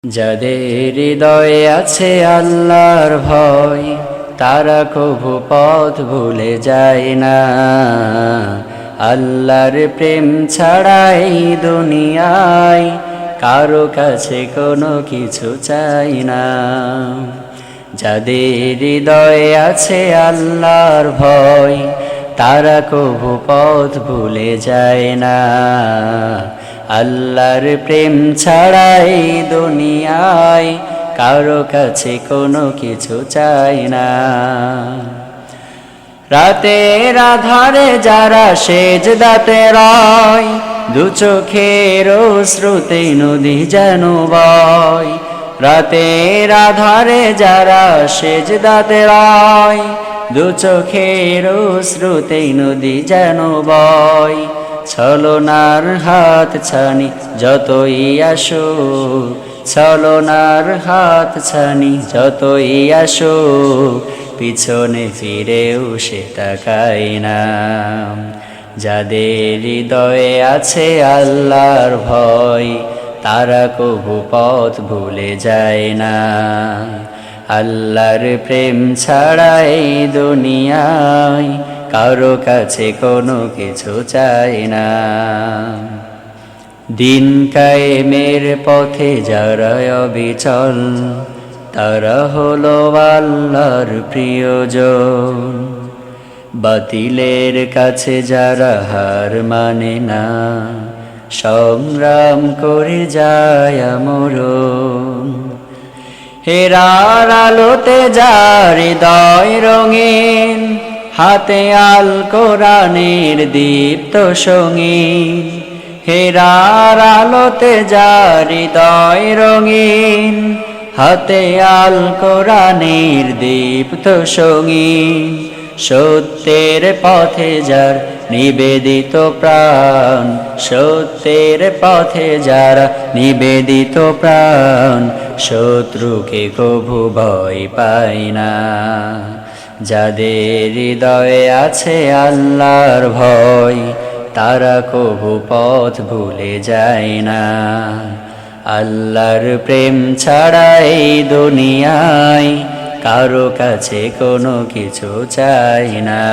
যাদের হৃদয়ে আছে আল্লাহর ভয়, তারা কভু পথ ভুলে যায় না। আল্লাহর প্রেম ছাড়া এই দুনিয়ায় কারো কাছে কোনো কিছু চাই না। যাদের হৃদয়ে আছে আল্লাহর ভয়, তারা কভু পথ ভুলে যায় না। আল্লাহর প্রেম ছাড়াই দুনিয়ায় কারো কাছে কোনো কিছু চাই না। রাতের আধারে যারা সেজদাতে রয়, দু চোখের শ্রুতে নদী যেন বয়। রাতের আধারে যারা সেজদাতে রয়, দু চোখের শ্রুতে নদী যেন বয়। ছলনার হাত ছানি যতই আসো, ছলনার হাত ছানি যতই আসো, পিছনে ফিরেও সে তাকায় না। যাদের হৃদয়ে আছে আল্লাহর ভয়, তারা কভু পথ ভুলে যায় না। আল্লাহর প্রেম ছাড়া এই দুনিয়ায় কারো কাছে কোনো কিছু চাই না। দিন কায়েমের পথে যারা অবিচল, তারা হলো আল্লাহর প্রিয়জন। বাতিলের কাছে যারা হার মানে না, সংগ্রাম করে যায় মরণ। হেরার আলোতে যার হৃদয় রঙিন, হাতে আল কোরআনের দীপ্ত সঙ্গীন। হেরার আলোতে যার হৃদয় রঙিন, হাতে আল কোরআনের দীপ্ত সঙ্গীন। সত্যের পথে যার নিবেদিত প্রাণ, সত্যের পথে যারা নিবেদিত প্রাণ, শত্রুকে কভু ভয় পায় না। যাদের হৃদয়ে আছে আল্লাহর ভয়, তারা কভু পথ ভুলে যায় না। আল্লাহর প্রেম ছাড়া এই দুনিয়ায় কারো কাছে কোনো কিছু চাই না।